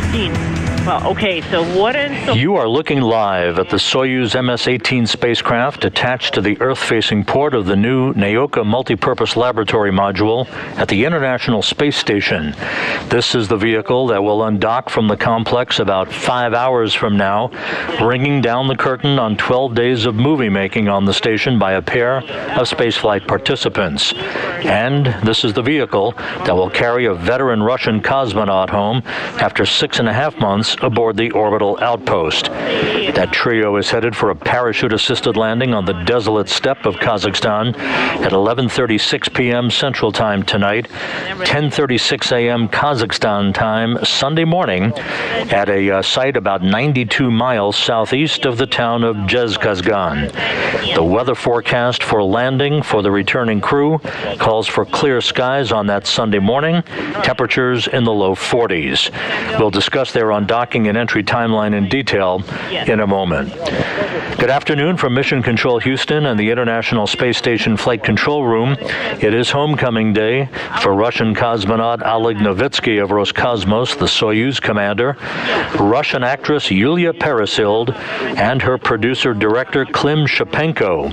14. Well, okay, so what is... You are looking live at the Soyuz MS-18 spacecraft attached to the Earth-facing port of the new Naoka Multipurpose Laboratory Module at the International Space Station. This is the vehicle that will undock from the complex about 5 hours from now, ringing down the curtain on 12 days of movie-making on the station by a pair of spaceflight participants. And this is the vehicle that will carry a veteran Russian cosmonaut home after 6.5 months aboard the orbital outpost. That trio is headed for a parachute-assisted landing on the desolate steppe of Kazakhstan at 11:36 p.m. Central Time tonight, 10:36 a.m. Kazakhstan time Sunday morning at a site about 92 miles southeast of the town of Zhezkazgan. The weather forecast for landing for the returning crew calls for clear skies on that Sunday morning, temperatures in the low 40s. We'll discuss their undocking and entry timeline in detail in a moment. Good afternoon from Mission Control Houston and the International Space Station Flight Control Room. It is homecoming day for Russian cosmonaut Oleg Novitskiy of Roscosmos, the Soyuz commander, Russian actress Yulia Peresild, and her producer-director Klim Shipenko.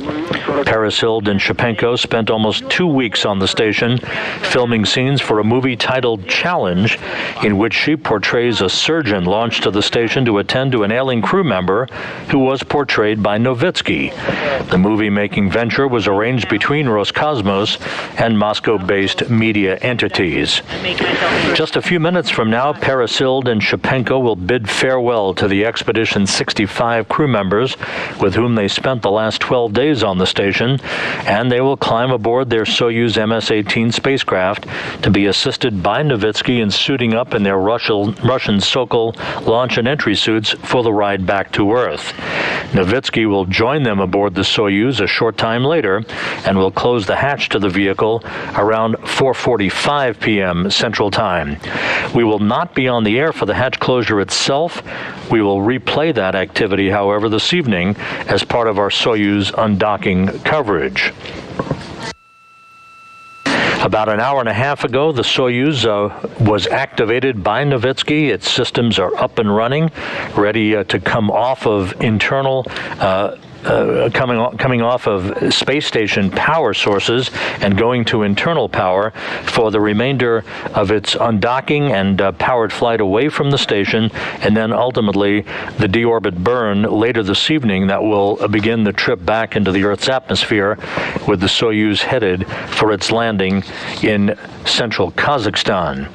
Peresild and Shipenko spent almost 2 weeks on the station filming scenes for a movie titled Challenge, in which she portrays a surgeon launched to the station to attend to an ailing crew member who was portrayed by Novitskiy. The movie-making venture was arranged between Roscosmos and Moscow-based media entities. Just a few minutes from now, Peresild and Shipenko will bid farewell to the Expedition 65 crew members with whom they spent the last 12 days on the station, and they will climb aboard their Soyuz MS-18 spacecraft to be assisted by Novitskiy in suiting up in their Russian Sokol launch and entry suits for the ride back to Earth. Novitskiy will join them aboard the Soyuz a short time later and will close the hatch to the vehicle around 4:45 p.m. Central Time. We will not be on the air for the hatch closure itself. We will replay that activity, however, this evening as part of our Soyuz undocking coverage. About an hour and a half ago, the Soyuz was activated by Novitskiy. Its systems are up and running, ready to come off of internal coming off of space station power sources and going to internal power for the remainder of its undocking and powered flight away from the station, and then ultimately the deorbit burn later this evening that will begin the trip back into the Earth's atmosphere, with the Soyuz headed for its landing in central Kazakhstan.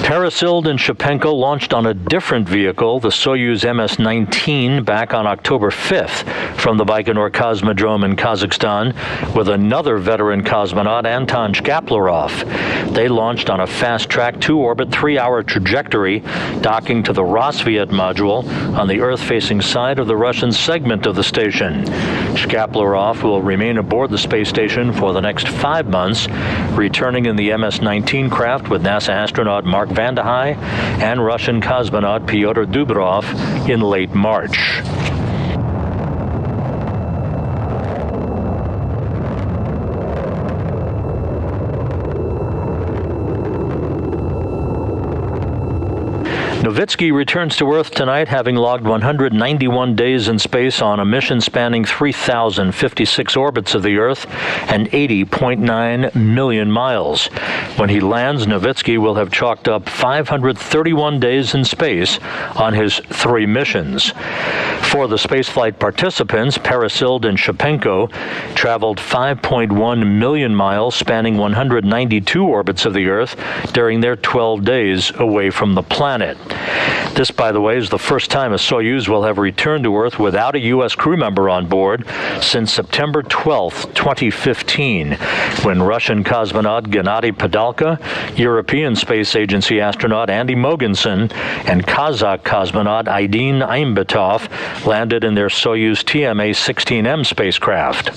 Peresild and Shipenko launched on a different vehicle, the Soyuz MS-19, back on October 5th from the Baikonur Cosmodrome in Kazakhstan with another veteran cosmonaut, Anton Shkaplerov. They launched on a fast-track 2-orbit 3-hour trajectory, docking to the Rosviet module on the Earth-facing side of the Russian segment of the station. Shkaplerov will remain aboard the space station for the next 5 months, returning in the MS-19 craft with NASA astronaut Mark Vande Hei and Russian cosmonaut Pyotr Dubrov in late March. Novitskiy returns to Earth tonight, having logged 191 days in space on a mission spanning 3,056 orbits of the Earth and 80.9 million miles. When he lands, Novitskiy will have chalked up 531 days in space on his 3 missions. For the spaceflight participants, Peresild and Shipenko traveled 5.1 million miles, spanning 192 orbits of the Earth during their 12 days away from the planet. This, by the way, is the first time a Soyuz will have returned to Earth without a U.S. crew member on board since September 12, 2015, when Russian cosmonaut Gennady Padalka, European Space Agency astronaut Andy Mogensen, and Kazakh cosmonaut Aydin Aimbetov landed in their Soyuz TMA-16M spacecraft.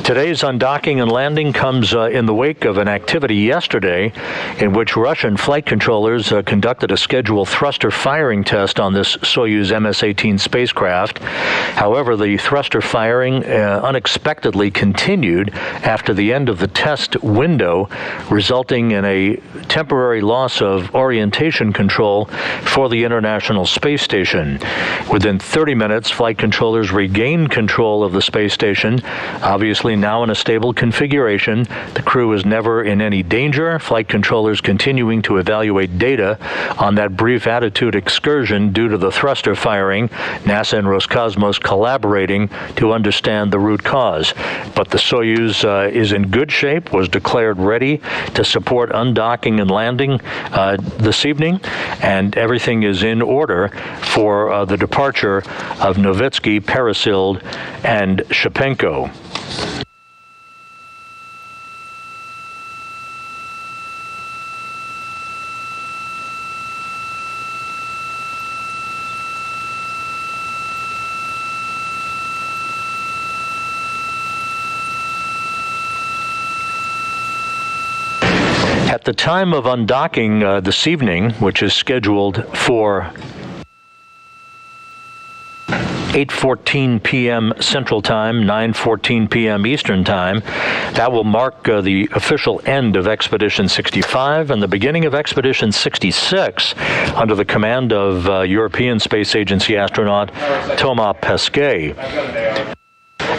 Today's undocking and landing comes in the wake of an activity yesterday in which Russian flight controllers conducted a scheduled thruster firing test on this Soyuz MS-18 spacecraft. However, the thruster firing unexpectedly continued after the end of the test window, resulting in a temporary loss of orientation control for the International Space Station. Within 30 minutes, flight controllers regained control of the space station, obviously now in a stable configuration. The crew is never in any danger. Flight controllers continuing to evaluate data on that brief attitude excursion due to the thruster firing. NASA and Roscosmos collaborating to understand the root cause. But the Soyuz is in good shape, was declared ready to support undocking and landing this evening, and everything is in order for the departure of Novitskiy, Peresild, and Shipenko. At the time of undocking this evening, which is scheduled for 8:14 p.m. Central Time, 9:14 p.m. Eastern Time. That will mark the official end of Expedition 65 and the beginning of Expedition 66 under the command of European Space Agency astronaut Thomas Pesquet.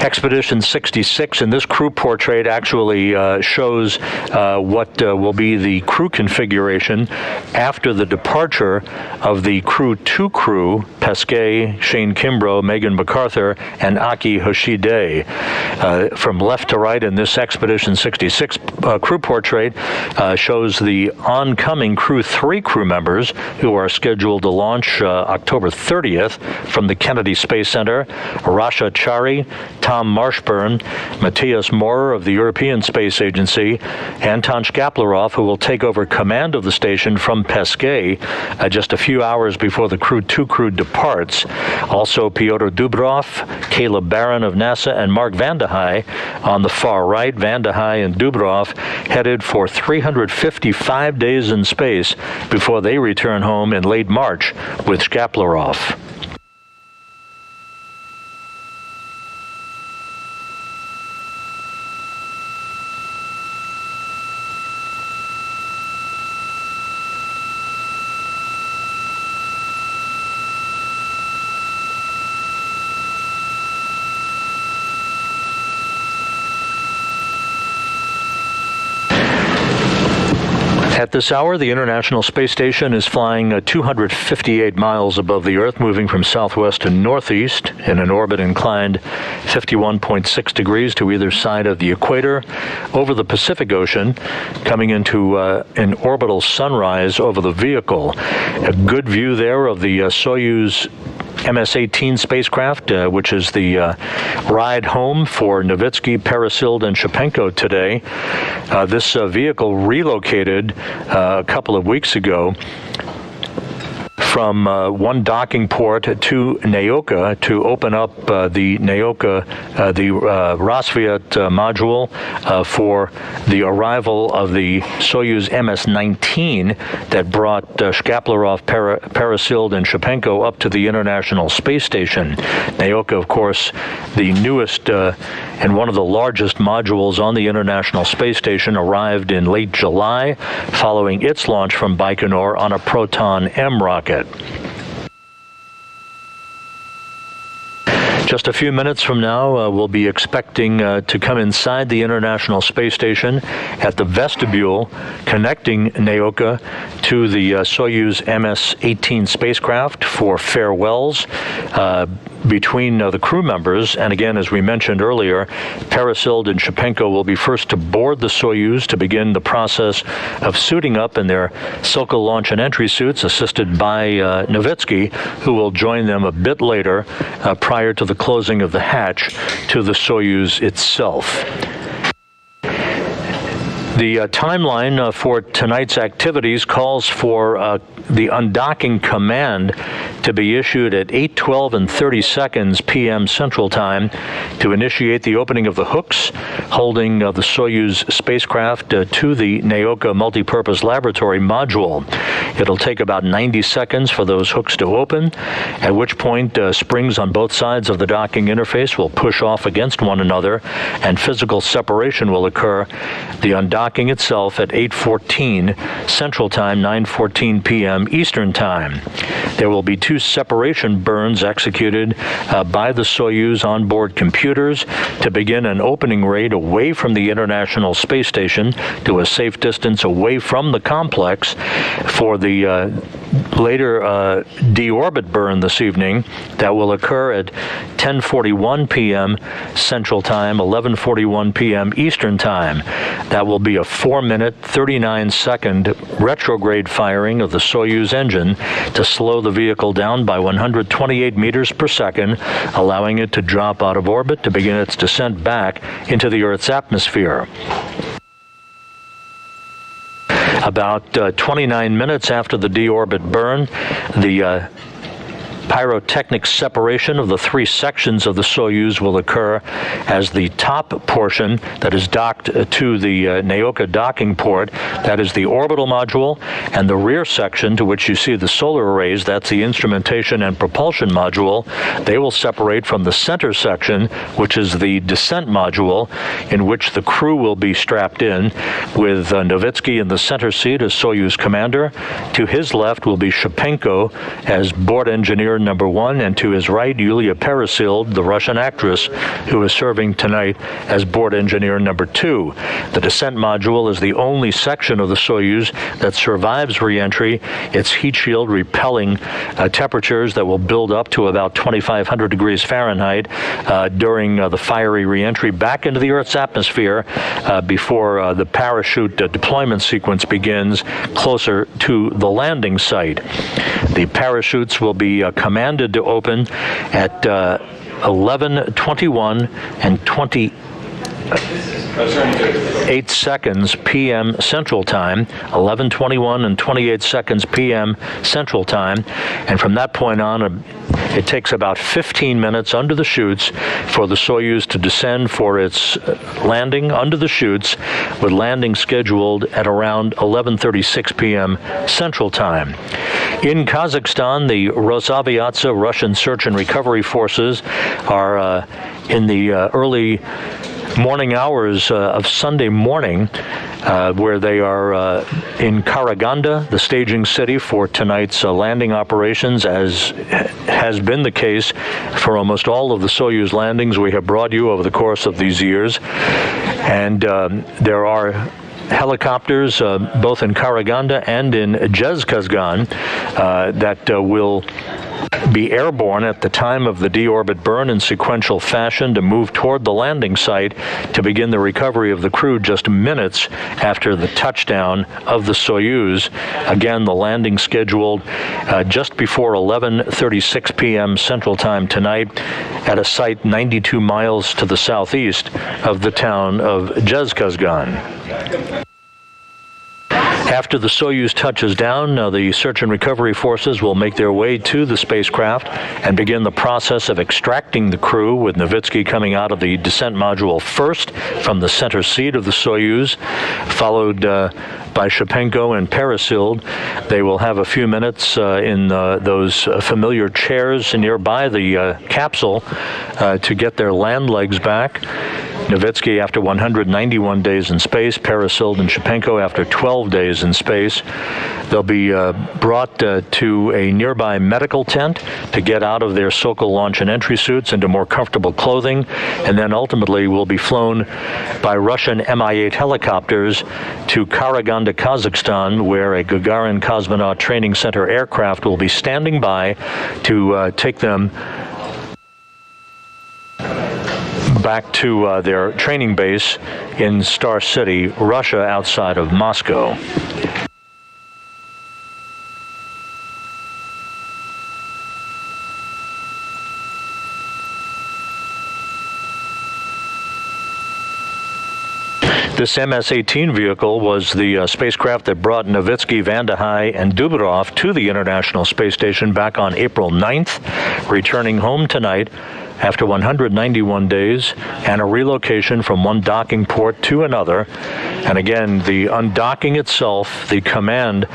Expedition 66 in this crew portrait actually shows what will be the crew configuration after the departure of the Crew 2 crew, Pesquet, Shane Kimbrough, Megan MacArthur, and Aki Hoshide. From left to right in this Expedition 66 crew portrait shows the oncoming Crew 3 crew members who are scheduled to launch October 30th from the Kennedy Space Center. Rasha Chari, Tom Marshburn, Matthias Maurer of the European Space Agency, Anton Shkaplerov, who will take over command of the station from Pesquet just a few hours before the Crew 2 crew departs. Also Pyotr Dubrov, Caleb Barron of NASA, and Mark Vande Hei on the far right. Vande Hei and Dubrov headed for 355 days in space before they return home in late March with Shkaplerov. At this hour, the International Space Station is flying 258 miles above the Earth, moving from southwest to northeast in an orbit inclined 51.6 degrees to either side of the equator over the Pacific Ocean, coming into an orbital sunrise over the vehicle. A good view there of the Soyuz MS-18 spacecraft, which is the ride home for Novitskiy, Peresild, and Shipenko today. This vehicle relocated a couple of weeks ago from one docking port to Nayoka to open up the Nayoka, the Rassvet module for the arrival of the Soyuz MS-19 that brought Shkaplerov, Peresild, and Shipenko up to the International Space Station. Nayoka, of course, the newest and one of the largest modules on the International Space Station, arrived in late July following its launch from Baikonur on a Proton M rocket. Just a few minutes from now, we'll be expecting to come inside the International Space Station at the vestibule connecting Nayoka to the Soyuz MS-18 spacecraft for farewells between the crew members. And again, as we mentioned earlier, Peresild and Shipenko will be first to board the Soyuz to begin the process of suiting up in their Silka launch and entry suits, assisted by Novitskiy, who will join them a bit later prior to the closing of the hatch to the Soyuz itself. The timeline for tonight's activities calls for the undocking command to be issued at 8:12 and 30 seconds p.m. Central Time to initiate the opening of the hooks holding the Soyuz spacecraft to the Naoka Multipurpose Laboratory module. It'll take about 90 seconds for those hooks to open, at which point springs on both sides of the docking interface will push off against one another and physical separation will occur. The undocking itself at 8:14 Central Time, 9:14 p.m. Eastern Time. There will be two separation burns executed by the Soyuz onboard computers to begin an opening rate away from the International Space Station to a safe distance away from the complex. For the later deorbit burn this evening, that will occur at 10:41 p.m. Central Time, 11:41 p.m. Eastern Time. That will be a 4-minute, 39-second retrograde firing of the Soyuz engine to slow the vehicle down by 128 meters per second, allowing it to drop out of orbit to begin its descent back into the Earth's atmosphere. About 29 minutes after the deorbit burn, the pyrotechnic separation of the three sections of the Soyuz will occur as the top portion that is docked to the Naoka docking port, that is the orbital module, and the rear section to which you see the solar arrays, that's the instrumentation and propulsion module. They will separate from the center section, which is the descent module, in which the crew will be strapped in, with Novitskiy in the center seat as Soyuz commander. To his left will be Shipenko as board engineer number 1, and to his right, Yulia Peresild, the Russian actress, who is serving tonight as board engineer number 2. The descent module is the only section of the Soyuz that survives re-entry. Its heat shield repelling temperatures that will build up to about 2,500 degrees Fahrenheit during the fiery re-entry back into the Earth's atmosphere before the parachute deployment sequence begins closer to the landing site. The parachutes will be commanded to open at 11:21 and 28 seconds p.m. Central Time, 11:21 and 28 seconds p.m. Central Time, and from that point on, it takes about 15 minutes under the chutes for the Soyuz to descend for its landing under the chutes, with landing scheduled at around 11:36 p.m. Central Time. In Kazakhstan, the Rosaviatsia Russian Search and Recovery Forces are in the early morning hours of Sunday morning, where they are in Karaganda, the staging city for tonight's landing operations, as has been the case for almost all of the Soyuz landings we have brought you over the course of these years. And there are helicopters both in Karaganda and in Zhezkazgan that will be airborne at the time of the deorbit burn in sequential fashion to move toward the landing site to begin the recovery of the crew just minutes after the touchdown of the Soyuz. Again, the landing scheduled just before 11:36 p.m. Central Time tonight at a site 92 miles to the southeast of the town of Zhezkazgan. After the Soyuz touches down, the search and recovery forces will make their way to the spacecraft and begin the process of extracting the crew, with Novitskiy coming out of the descent module first from the center seat of the Soyuz, followed by Shipenko and Peresild. They will have a few minutes in those familiar chairs nearby the capsule to get their land legs back. Novitskiy after 191 days in space, Peresild and Shipenko after 12 days in space. They'll be brought to a nearby medical tent to get out of their Sokol launch and entry suits into more comfortable clothing, and then ultimately will be flown by Russian Mi-8 helicopters to Karaganda, Kazakhstan, where a Gagarin Cosmonaut Training Center aircraft will be standing by to take them back to their training base in Star City, Russia, outside of Moscow. This MS-18 vehicle was the spacecraft that brought Novitskiy, Vande Hei, and Dubrov to the International Space Station back on April 9th, returning home tonight after 191 days and a relocation from one docking port to another. And again, the undocking itself, the command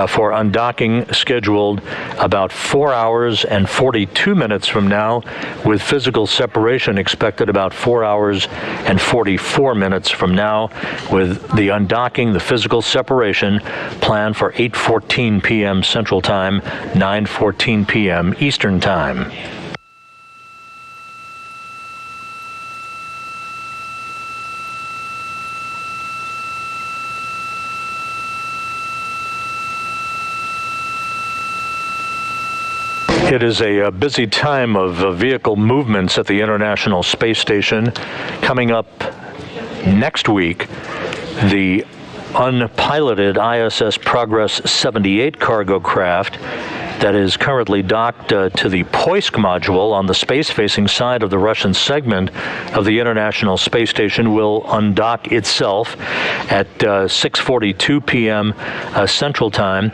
for undocking scheduled about 4 hours and 42 minutes from now, with physical separation expected about 4 hours and 44 minutes from now, with the undocking, the physical separation planned for 8:14 p.m. Central Time, 9:14 p.m. Eastern Time. It is a busy time of vehicle movements at the International Space Station. Coming up next week, the unpiloted ISS Progress 78 cargo craft that is currently docked to the Poisk module on the space-facing side of the Russian segment of the International Space Station will undock itself at 6:42 p.m. Central Time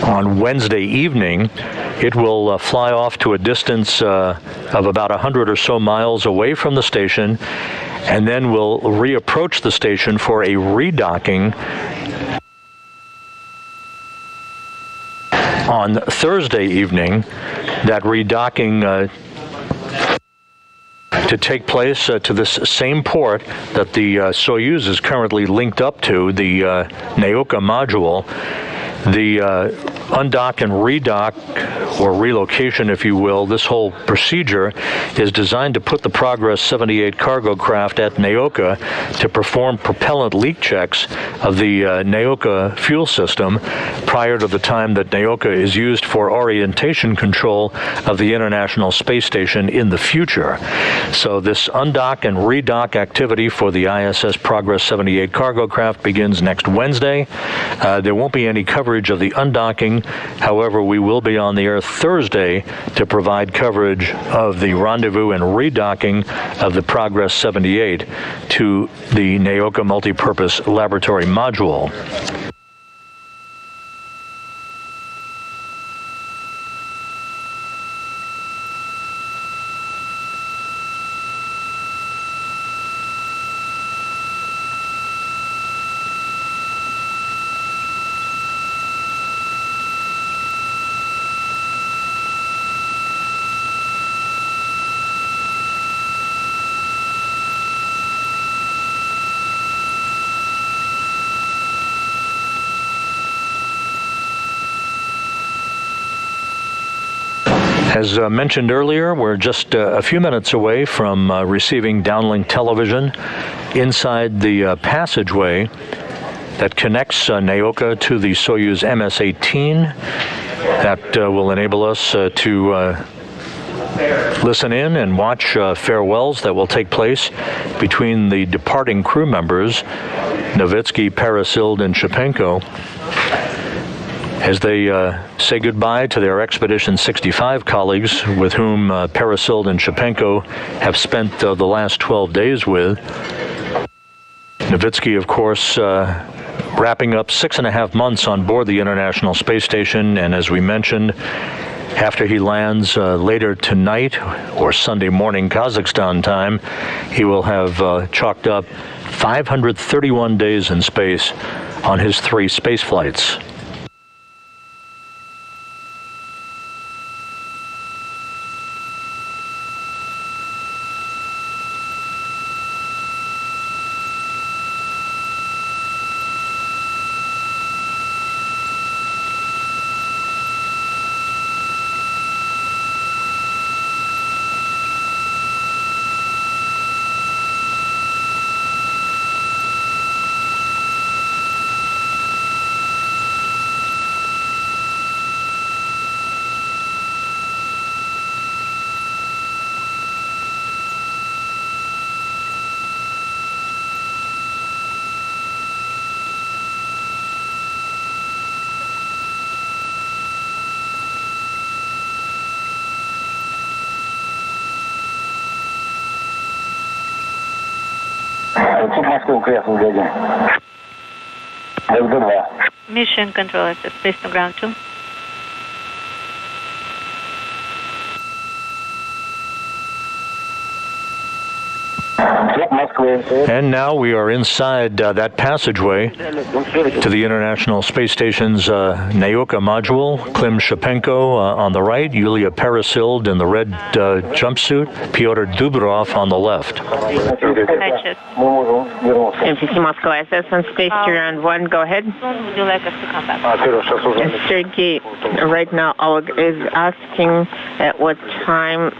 on Wednesday evening. It will fly off to a distance of about 100 or so miles away from the station, and then will reapproach the station for a redocking on Thursday evening. That redocking to take place to this same port that the Soyuz is currently linked up to, the Naoka module. The undock and redock, or relocation, if you will, this whole procedure is designed to put the Progress 78 cargo craft at Naoka to perform propellant leak checks of the Naoka fuel system prior to the time that Naoka is used for orientation control of the International Space Station in the future. So this undock and redock activity for the ISS Progress 78 cargo craft begins next Wednesday. There won't be any coverage of the undocking. However, we will be on the air Thursday to provide coverage of the rendezvous and redocking of the Progress 78 to the Naoka Multipurpose Laboratory Module. As mentioned earlier, we're just a few minutes away from receiving downlink television inside the passageway that connects Naoka to the Soyuz MS-18. That will enable us to listen in and watch farewells that will take place between the departing crew members, Novitskiy, Peresild, and Shipenko, as they say goodbye to their Expedition 65 colleagues with whom Peresild and Shipenko have spent the last 12 days with. Novitskiy, of course, wrapping up 6.5 months on board the International Space Station, and as we mentioned, after he lands later tonight or Sunday morning Kazakhstan time, he will have chalked up 531 days in space on his 3 space flights. Mission control SS, space to ground 2. And now we are inside that passageway to the International Space Station's Naoka module. Klim Shipenko on the right, Yulia Peresild in the red jumpsuit, Pyotr Dubrov on the left. MCC Moscow SS on space to ground 1, go ahead. When would you like us to come back? Sergey, right now Oleg is asking at what time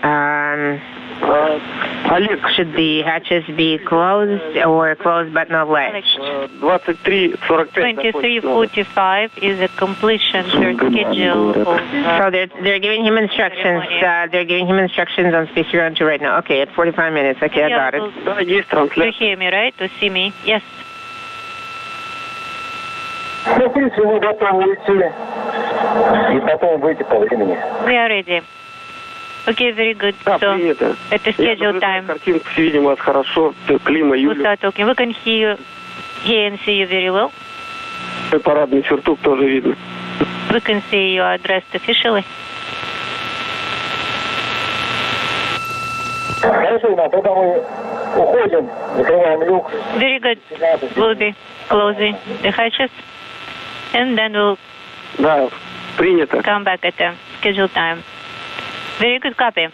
should the hatches be closed or closed but not latched? 23:45 is a completion per schedule. So they're giving him instructions. They're giving him instructions on space ground 2 right now. Okay, at 45 minutes. Okay, I got it. You hear me, right? To see me? Yes. We are ready. Okay, very good. So, at the scheduled time, we'll start talking. We can hear and see you very well. We can see you are dressed officially. Very good. We'll be closing the hatches, and then we'll come back at the scheduled time. Very good copy.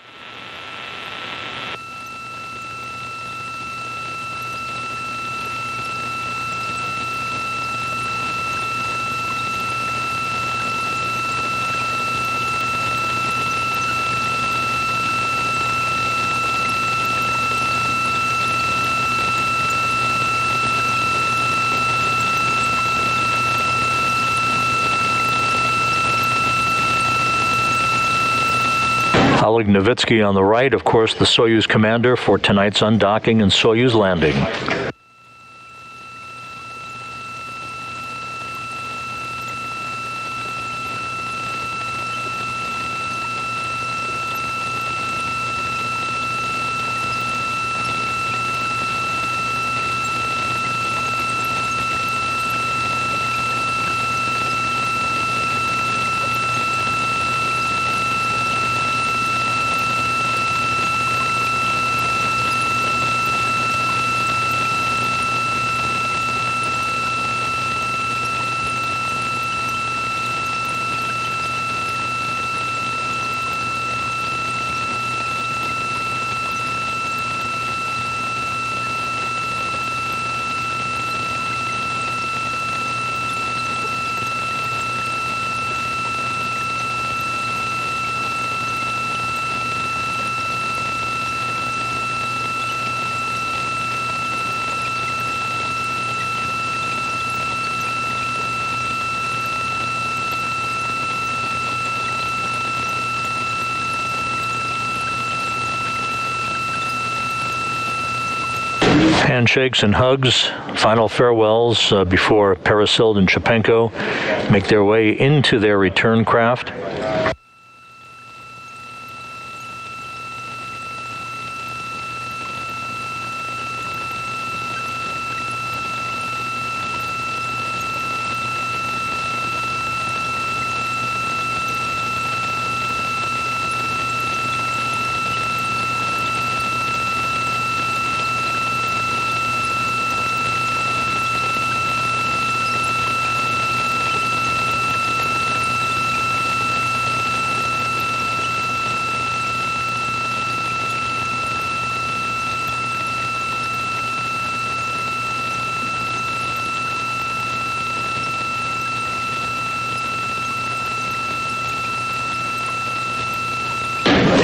Oleg Novitskiy on the right, of course, the Soyuz commander for tonight's undocking and Soyuz landing. Handshakes and hugs, final farewells before Peresild and Shipenko make their way into their return craft.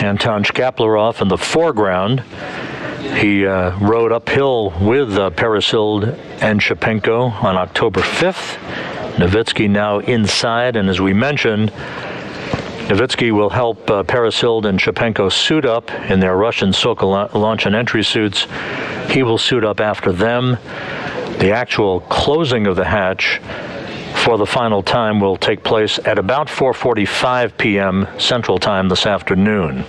Anton Shkaplerov in the foreground. He rode uphill with Peresild and Shipenko on October 5th. Novitskiy now inside, and as we mentioned, Novitskiy will help Peresild and Shipenko suit up in their Russian Sokol launch and entry suits. He will suit up after them. The actual closing of the hatch for the final time will take place at about 4:45 p.m. Central Time this afternoon.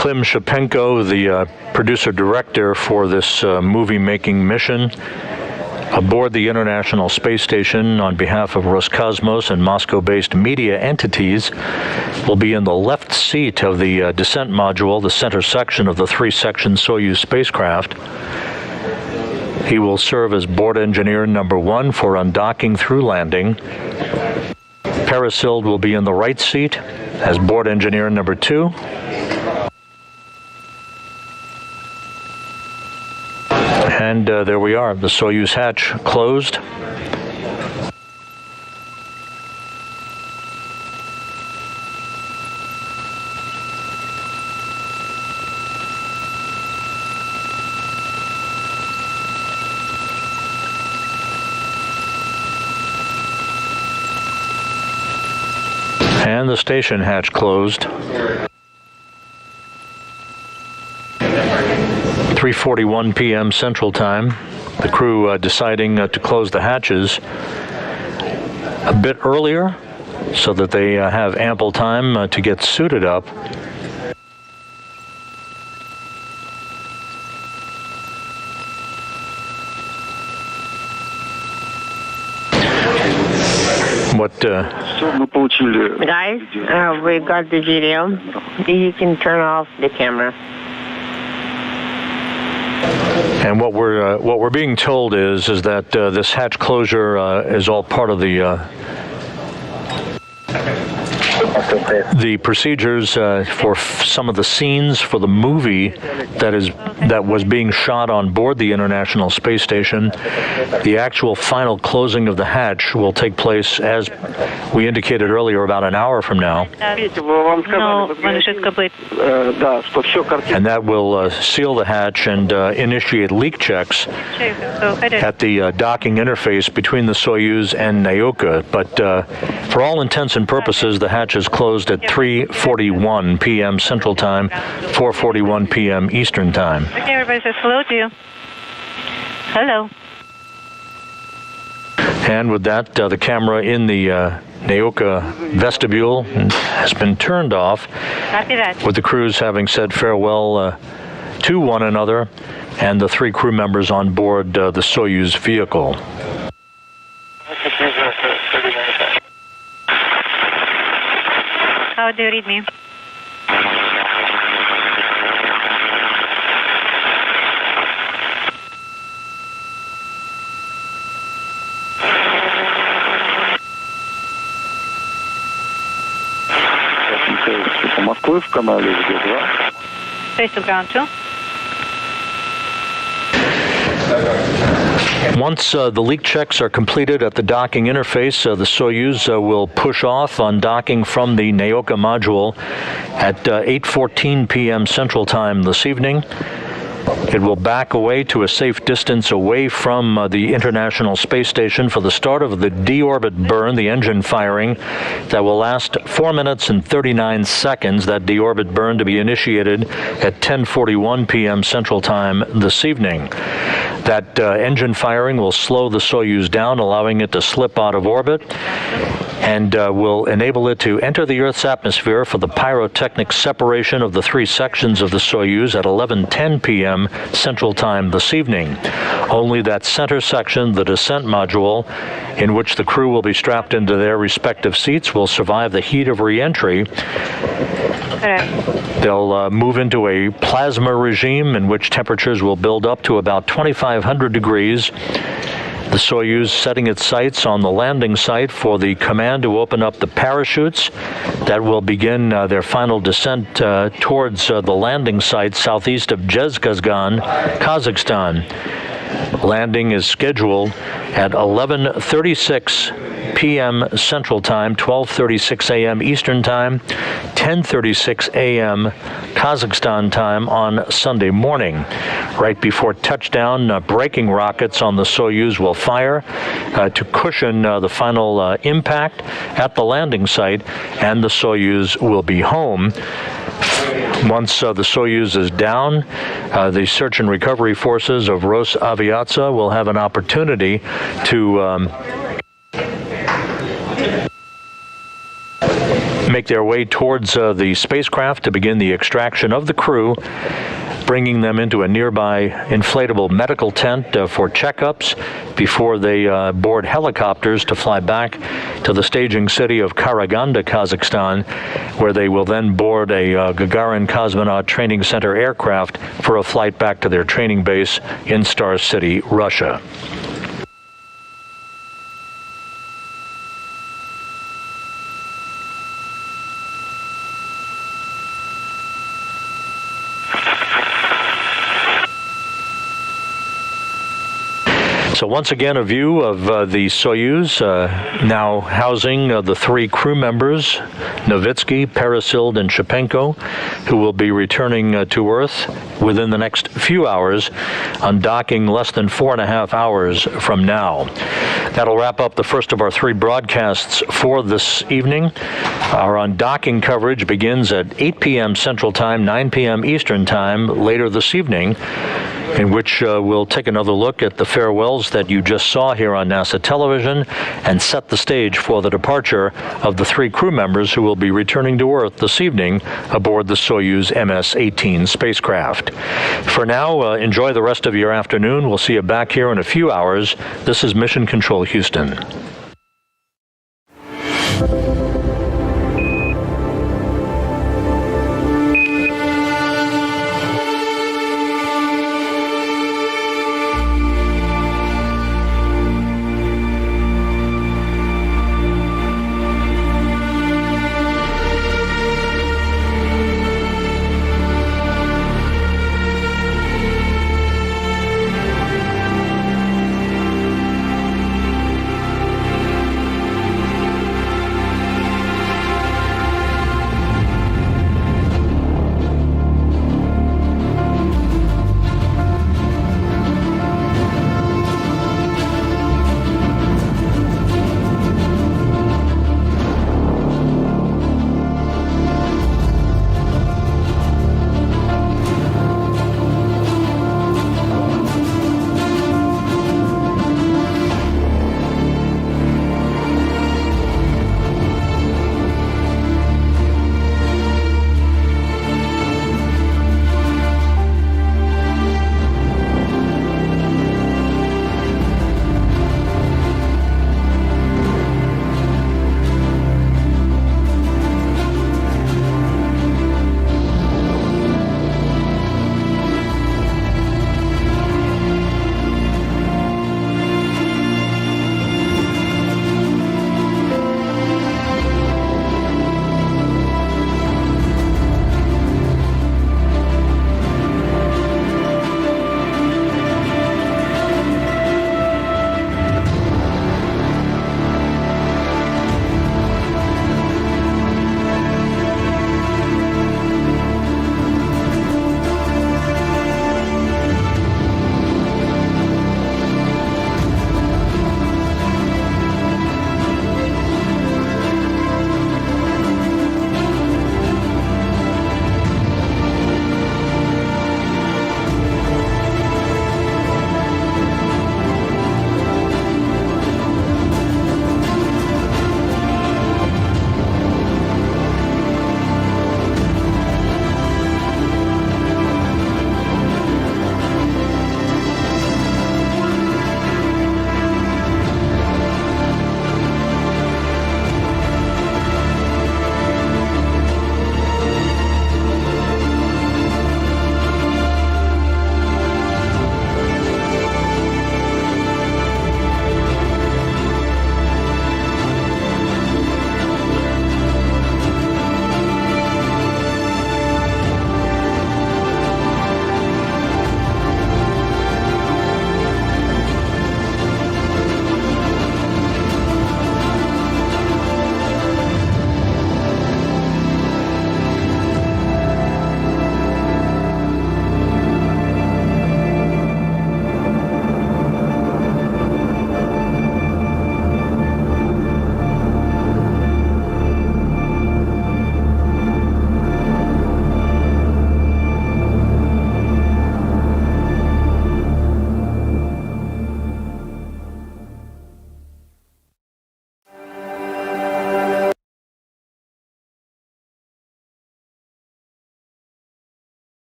Shipenko, the producer-director for this movie-making mission, aboard the International Space Station on behalf of Roscosmos and Moscow-based media entities, will be in the left seat of the descent module, the center section of the three-section Soyuz spacecraft. He will serve as board engineer number 1 for undocking through landing. Peresild will be in the right seat as board engineer number 2. And there we are, the Soyuz hatch closed. And the station hatch closed. 3:41 p.m. Central Time. The crew deciding to close the hatches a bit earlier so that they have ample time to get suited up. Guys, we got the video. You can turn off the camera. And what we're being told is that this hatch closure is all part of the procedures for some of the scenes for the movie that was being shot on board the International Space Station. The actual final closing of the hatch will take place, as we indicated earlier, about an hour from now. And that will seal the hatch and initiate leak checks at the docking interface between the Soyuz and Naoka. But for all intents and purposes, the hatch is closed at 3:41 p.m. Central Time, 4:41 p.m. Eastern Time. Okay, everybody says hello to you. Hello. And with that, the camera in the Naoka vestibule has been turned off, with the crews having said farewell to one another and the 3 crew members on board the Soyuz vehicle. How do you read me? Face to ground 2. Once the leak checks are completed at the docking interface, the Soyuz will push off on docking from the Naoka module at 8:14 p.m. Central Time this evening. It will back away to a safe distance away from the International Space Station for the start of the deorbit burn, the engine firing, that will last 4 minutes and 39 seconds. That deorbit burn to be initiated at 10:41 p.m. Central Time this evening. That engine firing will slow the Soyuz down, allowing it to slip out of orbit, and will enable it to enter the Earth's atmosphere for the pyrotechnic separation of the 3 sections of the Soyuz at 11:10 p.m. Central Time this evening. Only that center section, the descent module, in which the crew will be strapped into their respective seats, will survive the heat of re-entry. They'll move into a plasma regime in which temperatures will build up to about 2,500 degrees. The Soyuz setting its sights on the landing site for the command to open up the parachutes that will begin their final descent towards the landing site southeast of Zhezkazgan, Kazakhstan. Landing is scheduled at 11:36 p.m. Central Time, 12:36 a.m. Eastern Time, 10:36 a.m. Kazakhstan time on Sunday morning. Right before touchdown, braking rockets on the Soyuz will fire to cushion the final impact at the landing site, and the Soyuz will be home. Once the Soyuz is down, the search and recovery forces of Rosaviatsia will have an opportunity to make their way towards the spacecraft to begin the extraction of the crew, bringing them into a nearby inflatable medical tent for checkups before they board helicopters to fly back to the staging city of Karaganda, Kazakhstan, where they will then board a Gagarin Cosmonaut Training Center aircraft for a flight back to their training base in Star City, Russia. So once again, a view of the Soyuz, now housing the three crew members, Novitskiy, Peresild, and Shipenko, who will be returning to Earth within the next few hours, undocking less than 4.5 hours from now. That'll wrap up the first of our three broadcasts for this evening. Our undocking coverage begins at 8 p.m. Central Time, 9 p.m. Eastern Time later this evening, in which we'll take another look at the farewells that you just saw here on NASA television and set the stage for the departure of the three crew members who will be returning to Earth this evening aboard the Soyuz MS-18 spacecraft. For now, enjoy the rest of your afternoon. We'll see you back here in a few hours. This is Mission Control Houston.